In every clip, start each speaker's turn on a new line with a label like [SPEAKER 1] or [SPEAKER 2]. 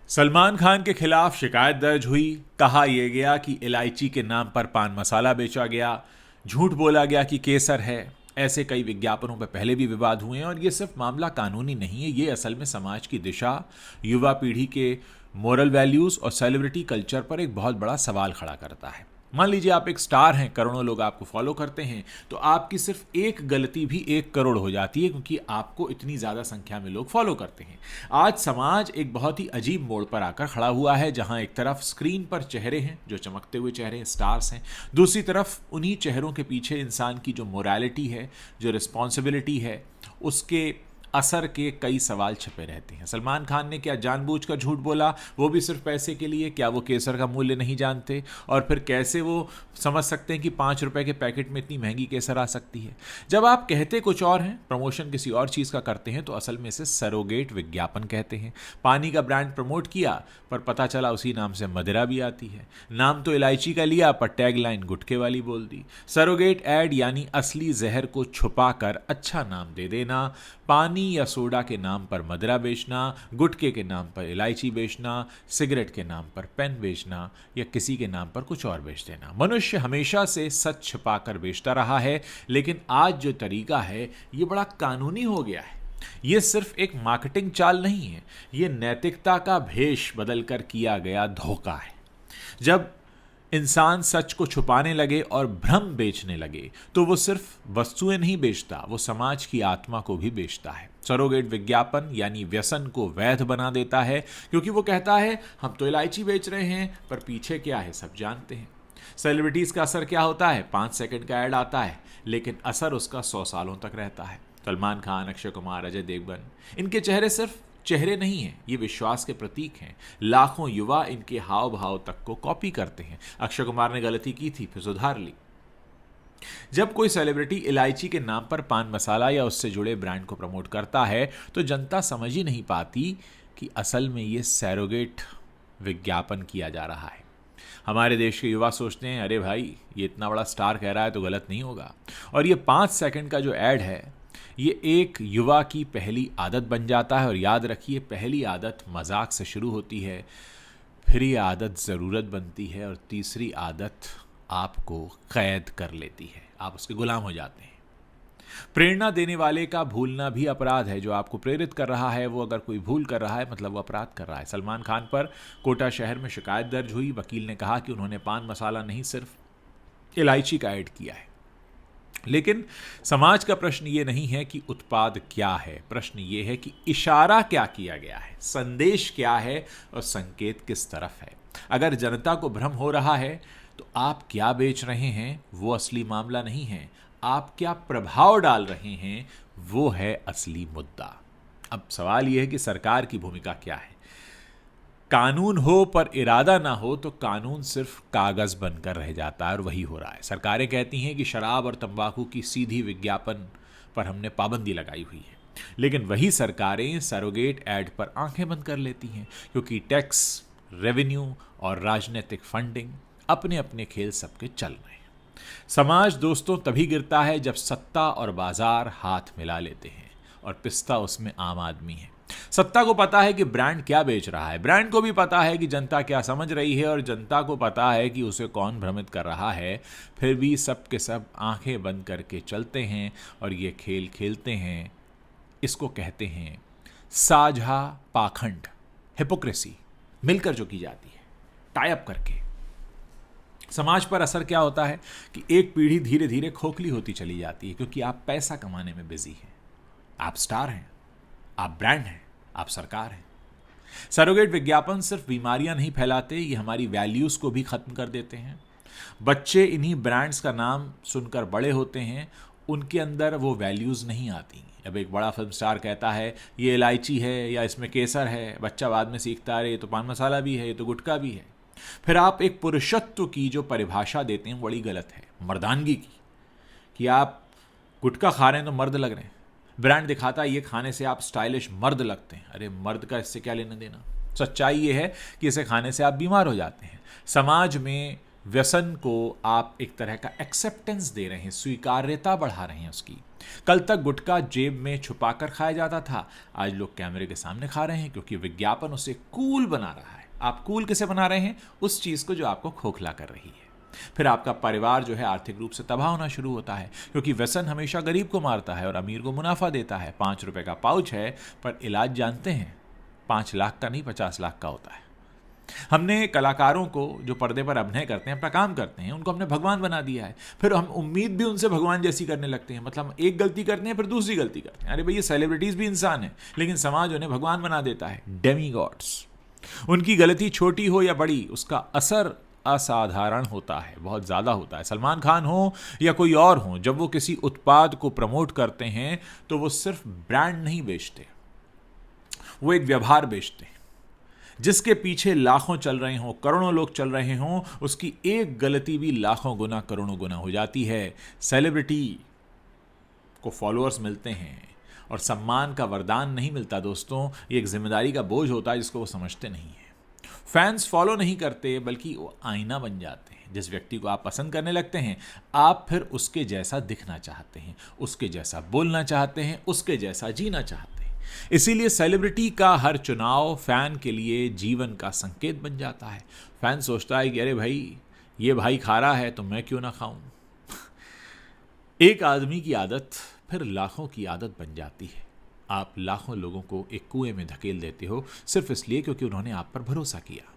[SPEAKER 1] सलमान खान के खिलाफ शिकायत दर्ज हुई। कहा यह गया कि इलायची के नाम पर पान मसाला बेचा गया। झूठ बोला गया कि केसर है। ऐसे कई विज्ञापनों पर पहले भी विवाद हुए हैं और ये सिर्फ मामला कानूनी नहीं है, ये असल में समाज की दिशा, युवा पीढ़ी के मोरल वैल्यूज़ और सेलिब्रिटी कल्चर पर एक बहुत बड़ा सवाल खड़ा करता है। मान लीजिए आप एक स्टार हैं, करोड़ों लोग आपको फॉलो करते हैं, तो आपकी सिर्फ एक गलती भी 1 करोड़ हो जाती है क्योंकि आपको इतनी ज़्यादा संख्या में लोग फॉलो करते हैं। आज समाज एक बहुत ही अजीब मोड़ पर आकर खड़ा हुआ है, जहां एक तरफ स्क्रीन पर चेहरे हैं जो चमकते हुए चेहरे हैं, स्टार्स हैं, दूसरी तरफ उन्हीं चेहरों के पीछे इंसान की जो मोरालिटी है, जो रिस्पॉन्सिबिलिटी है, उसके असर के कई सवाल छिपे रहते हैं। सलमान खान ने क्या जानबूझकर झूठ बोला, वो भी सिर्फ पैसे के लिए? क्या वो केसर का मूल्य नहीं जानते? और फिर कैसे वो समझ सकते हैं कि 5 रुपए के पैकेट में इतनी महंगी केसर आ सकती है? जब आप कहते कुछ और हैं, प्रमोशन किसी और चीज़ का करते हैं, तो असल में इसे सरोगेट विज्ञापन कहते हैं। पानी का ब्रांड प्रमोट किया, पर पता चला उसी नाम से मदिरा भी आती है। नाम तो इलायची का लिया, पर टैगलाइन गुटखे वाली बोल दी। सरोगेट एड यानी असली जहर को छुपा कर अच्छा नाम दे देना। पानी या सोडा के नाम पर मदिरा बेचना, गुटखे के नाम पर इलायची बेचना, सिगरेट के नाम पर पेन बेचना, या किसी के नाम पर कुछ और बेच देना। मनुष्य हमेशा से सच छिपाकर बेचता रहा है, लेकिन आज जो तरीका है ये बड़ा कानूनी हो गया है। ये सिर्फ एक मार्केटिंग चाल नहीं है, ये नैतिकता का भेष बदलकर किया गया धोखा है। जब इंसान सच को छुपाने लगे और भ्रम बेचने लगे, तो वो सिर्फ वस्तुएं नहीं बेचता, वो समाज की आत्मा को भी बेचता है। सरोगेट विज्ञापन यानी व्यसन को वैध बना देता है, क्योंकि वो कहता है हम तो इलायची बेच रहे हैं, पर पीछे क्या है सब जानते हैं। सेलिब्रिटीज़ का असर क्या होता है? 5 सेकंड का ऐड आता है, लेकिन असर उसका 100 सालों तक रहता है। सलमान खान, अक्षय कुमार, अजय देवगन, इनके चेहरे सिर्फ चेहरे नहीं हैं, ये विश्वास के प्रतीक हैं। लाखों युवा इनके हाव भाव तक को कॉपी करते हैं। अक्षय कुमार ने गलती की थी, फिर सुधार ली। जब कोई सेलिब्रिटी इलायची के नाम पर पान मसाला या उससे जुड़े ब्रांड को प्रमोट करता है, तो जनता समझ ही नहीं पाती कि असल में ये सरोगेट विज्ञापन किया जा रहा है। हमारे देश के युवा सोचते हैं, अरे भाई ये इतना बड़ा स्टार कह रहा है तो गलत नहीं होगा। और ये 5 सेकंड का जो ऐड है, ये एक युवा की पहली आदत बन जाता है। और याद रखिए, पहली आदत मजाक से शुरू होती है, फिर ये आदत ज़रूरत बनती है, और तीसरी आदत आपको कैद कर लेती है, आप उसके गुलाम हो जाते हैं। प्रेरणा देने वाले का भूलना भी अपराध है। जो आपको प्रेरित कर रहा है, वो अगर कोई भूल कर रहा है, मतलब वो अपराध कर रहा है। सलमान खान पर कोटा शहर में शिकायत दर्ज हुई। वकील ने कहा कि उन्होंने पान मसाला नहीं, सिर्फ इलायची का ऐड किया है। लेकिन समाज का प्रश्न ये नहीं है कि उत्पाद क्या है, प्रश्न ये है कि इशारा क्या किया गया है, संदेश क्या है और संकेत किस तरफ है। अगर जनता को भ्रम हो रहा है, तो आप क्या बेच रहे हैं वो असली मामला नहीं है, आप क्या प्रभाव डाल रहे हैं वो है असली मुद्दा। अब सवाल यह है कि सरकार की भूमिका क्या है। कानून हो पर इरादा ना हो तो कानून सिर्फ कागज बनकर रह जाता है, और वही हो रहा है। सरकारें कहती हैं कि शराब और तंबाकू की सीधी विज्ञापन पर हमने पाबंदी लगाई हुई है, लेकिन वही सरकारें सरोगेट ऐड पर आंखें बंद कर लेती हैं, क्योंकि टैक्स, रेवेन्यू और राजनीतिक फंडिंग अपने अपने खेल सबके चल रहे हैं। समाज दोस्तों तभी गिरता है जब सत्ता और बाजार हाथ मिला लेते हैं, और पिसता उसमें आम आदमी है। सत्ता को पता है कि ब्रांड क्या बेच रहा है, ब्रांड को भी पता है कि जनता क्या समझ रही है, और जनता को पता है कि उसे कौन भ्रमित कर रहा है। फिर भी सब के सब आंखें बंद करके चलते हैं और ये खेल खेलते हैं। इसको कहते हैं साझा पाखंड, हिपोक्रेसी, मिलकर जो की जाती है, टाई अप करके। समाज पर असर क्या होता है कि एक पीढ़ी धीरे धीरे खोखली होती चली जाती है, क्योंकि आप पैसा कमाने में बिजी हैं, आप स्टार हैं, आप ब्रांड हैं, आप सरकार हैं। सरोगेट विज्ञापन सिर्फ बीमारियां नहीं फैलाते, ये हमारी वैल्यूज को भी खत्म कर देते हैं। बच्चे इन्हीं ब्रांड्स का नाम सुनकर बड़े होते हैं, उनके अंदर वो वैल्यूज नहीं आती। अब एक बड़ा फिल्म स्टार कहता है ये इलायची है या इसमें केसर है, बच्चा बाद में सीखता है ये तो पान मसाला भी है, ये तो गुटखा भी है। फिर आप एक पुरुषत्व की जो परिभाषा देते हैं बड़ी गलत है, मर्दानगी की, कि आप गुटखा खा रहे हैं तो मर्द लग रहे हैं। ब्रांड दिखाता है ये खाने से आप स्टाइलिश मर्द लगते हैं। अरे मर्द का इससे क्या लेना देना। सच्चाई ये है कि इसे खाने से आप बीमार हो जाते हैं। समाज में व्यसन को आप एक तरह का एक्सेप्टेंस दे रहे हैं, स्वीकार्यता बढ़ा रहे हैं उसकी। कल तक गुटखा जेब में छुपाकर खाया जाता था, आज लोग कैमरे के सामने खा रहे हैं क्योंकि विज्ञापन उसे कूल बना रहा है। आप कूल किसे बना रहे हैं? उस चीज को जो आपको खोखला कर रही है। फिर आपका परिवार जो है आर्थिक रूप से तबाह होना शुरू होता है, क्योंकि व्यसन हमेशा गरीब को मारता है और अमीर को मुनाफा देता है। 5 रुपए का पाउच है, पर इलाज जानते हैं 5 लाख का नहीं 50 लाख का होता है। हमने कलाकारों को जो पर्दे पर अभिनय करते हैं, अपना काम करते हैं, उनको हमने भगवान बना दिया है। फिर हम उम्मीद भी उनसे भगवान जैसी करने लगते हैं। मतलब हम एक गलती करते हैं फिर दूसरी गलती करते हैं। अरे भैया, सेलिब्रिटीज भी इंसान है, लेकिन समाज उन्हें भगवान बना देता है, डेमी गॉड्स। उनकी गलती छोटी हो या बड़ी, उसका असर असाधारण होता है, बहुत ज्यादा होता है। सलमान खान हो या कोई और हो, जब वो किसी उत्पाद को प्रमोट करते हैं तो वो सिर्फ ब्रांड नहीं बेचते, वो एक व्यवहार बेचते हैं। जिसके पीछे लाखों चल रहे हों, करोड़ों लोग चल रहे हों, उसकी एक गलती भी लाखों गुना करोड़ों गुना हो जाती है। सेलिब्रिटी को फॉलोअर्स मिलते हैं और सम्मान का वरदान नहीं मिलता दोस्तों, ये एक जिम्मेदारी का बोझ होता है जिसको वो समझते नहीं है। फैंस फॉलो नहीं करते, बल्कि वो आईना बन जाते हैं। जिस व्यक्ति को आप पसंद करने लगते हैं, आप फिर उसके जैसा दिखना चाहते हैं, उसके जैसा बोलना चाहते हैं, उसके जैसा जीना चाहते हैं। इसीलिए सेलिब्रिटी का हर चुनाव फैन के लिए जीवन का संकेत बन जाता है। फैन सोचता है कि अरे भाई, ये भाई खा रहा है तो मैं क्यों ना खाऊं। एक आदमी की आदत फिर लाखों की आदत बन जाती है। आप लाखों लोगों को एक कुएं में धकेल देते हो सिर्फ इसलिए क्योंकि उन्होंने आप पर भरोसा किया।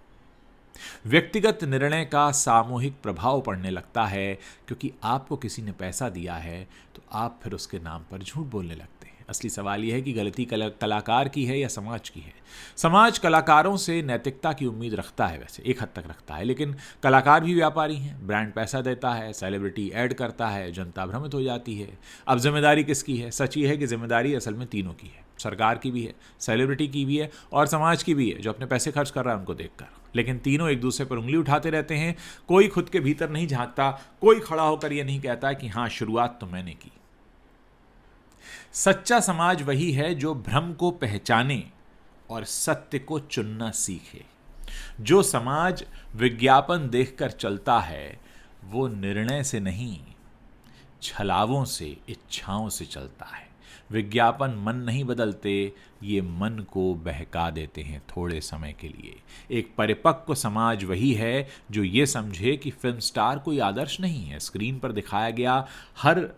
[SPEAKER 1] व्यक्तिगत निर्णय का सामूहिक प्रभाव पड़ने लगता है, क्योंकि आपको किसी ने पैसा दिया है तो आप फिर उसके नाम पर झूठ बोलने लगते हैं। असली सवाल यह है कि गलती कलाकार की है या समाज की है। समाज कलाकारों से नैतिकता की उम्मीद रखता है, वैसे एक हद तक रखता है, लेकिन कलाकार भी व्यापारी हैं। ब्रांड पैसा देता है, सेलिब्रिटी ऐड करता है, जनता भ्रमित हो जाती है। अब जिम्मेदारी किसकी है? सच ये है कि जिम्मेदारी असल में तीनों की है, सरकार की भी है, सेलिब्रिटी की भी है और समाज की भी है, जो अपने पैसे खर्च कर रहा है उनको देखकर। लेकिन तीनों एक दूसरे पर उंगली उठाते रहते हैं। कोई खुद के भीतर नहीं झांकता, कोई खड़ा होकर यह नहीं कहता कि हाँ, शुरुआत तो मैंने की। सच्चा समाज वही है जो भ्रम को पहचाने और सत्य को चुनना सीखे। जो समाज विज्ञापन देखकर चलता है, वो निर्णय से नहीं, छलावों से, इच्छाओं से चलता है। विज्ञापन मन नहीं बदलते, ये मन को बहका देते हैं थोड़े समय के लिए। एक परिपक्व समाज वही है जो ये समझे कि फिल्म स्टार कोई आदर्श नहीं है, स्क्रीन पर दिखाया गया हर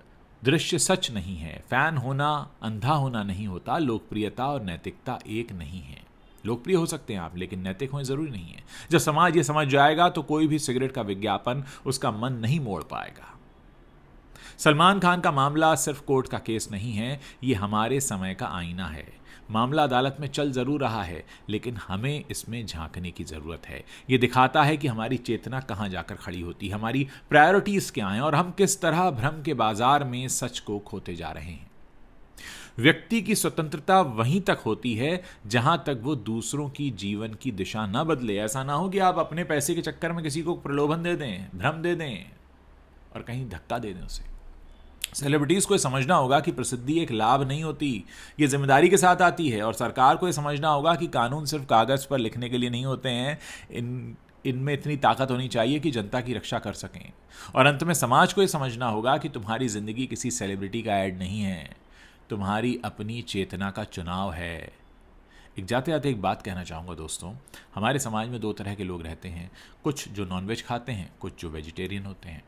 [SPEAKER 1] दृश्य सच नहीं है। फैन होना अंधा होना नहीं होता, लोकप्रियता और नैतिकता एक नहीं है। लोकप्रिय हो सकते हैं आप, लेकिन नैतिक होना जरूरी नहीं है। जब समाज ये समझ जाएगा तो कोई भी सिगरेट का विज्ञापन उसका मन नहीं मोड़ पाएगा। सलमान खान का मामला सिर्फ कोर्ट का केस नहीं है, ये हमारे समय का आईना है। मामला अदालत में चल जरूर रहा है, लेकिन हमें इसमें झांकने की जरूरत है। ये दिखाता है कि हमारी चेतना कहाँ जाकर खड़ी होती है, हमारी प्रायोरिटीज क्या हैं और हम किस तरह भ्रम के बाजार में सच को खोते जा रहे हैं। व्यक्ति की स्वतंत्रता वहीं तक होती है जहां तक वो दूसरों की जीवन की दिशा न बदले। ऐसा ना हो कि आप अपने पैसे के चक्कर में किसी को प्रलोभन दे दें, भ्रम दे दें और कहीं धक्का दे दें उसे। सेलिब्रिटीज को समझना होगा कि प्रसिद्धि एक लाभ नहीं होती, ये जिम्मेदारी के साथ आती है। और सरकार को यह समझना होगा कि कानून सिर्फ कागज पर लिखने के लिए नहीं होते हैं, इनमें इतनी ताकत होनी चाहिए कि जनता की रक्षा कर सकें। और अंत में समाज को यह समझना होगा कि तुम्हारी जिंदगी किसी सेलिब्रिटी का ऐड नहीं है, तुम्हारी अपनी चेतना का चुनाव है। एक जाते जाते एक बात कहना चाहूँगा दोस्तों, हमारे समाज में 2 तरह के लोग रहते हैं, कुछ जो नॉनवेज खाते हैं, कुछ जो वेजिटेरियन होते हैं।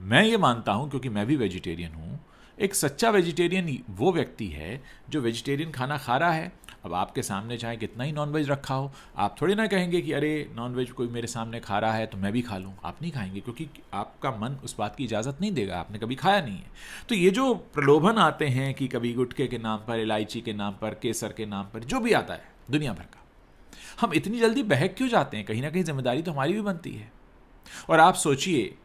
[SPEAKER 1] मैं ये मानता हूं, क्योंकि मैं भी वेजिटेरियन हूं, एक सच्चा वेजिटेरियन वो व्यक्ति है जो वेजिटेरियन खाना खा रहा है। अब आपके सामने चाहे कितना ही नॉनवेज रखा हो, आप थोड़ी ना कहेंगे कि अरे नॉनवेज कोई मेरे सामने खा रहा है तो मैं भी खा लूं। आप नहीं खाएंगे, क्योंकि आपका मन उस बात की इजाज़त नहीं देगा, आपने कभी खाया नहीं है। तो ये जो प्रलोभन आते हैं कि कभी गुटखे के नाम पर, इलायची के नाम पर, केसर के नाम पर, जो भी आता है दुनिया भर का, हम इतनी जल्दी बहक क्यों जाते हैं? कहीं ना कहीं जिम्मेदारी तो हमारी भी बनती है। और आप सोचिए,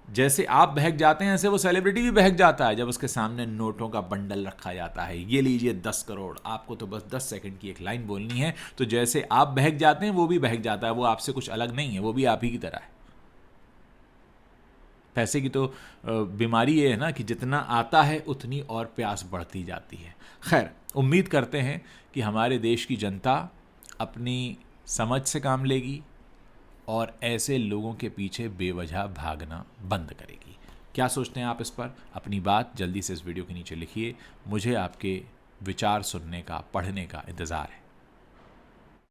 [SPEAKER 1] जैसे आप बहक जाते हैं, ऐसे वो सेलिब्रिटी भी बहक जाता है जब उसके सामने नोटों का बंडल रखा जाता है। ये लीजिए 10 करोड़, आपको तो बस 10 सेकंड की एक लाइन बोलनी है। तो जैसे आप बहक जाते हैं, वो भी बहक जाता है। वो आपसे कुछ अलग नहीं है, वो भी आप ही की तरह है। पैसे की तो बीमारी ये है ना कि जितना आता है उतनी और प्यास बढ़ती जाती है। खैर, उम्मीद करते हैं कि हमारे देश की जनता अपनी समझ से काम लेगी और ऐसे लोगों के पीछे बेवजह भागना बंद करेगी। क्या सोचते हैं आप इस पर? अपनी बात जल्दी से इस वीडियो के नीचे लिखिए। मुझे आपके विचार सुनने का, पढ़ने का इंतज़ार है।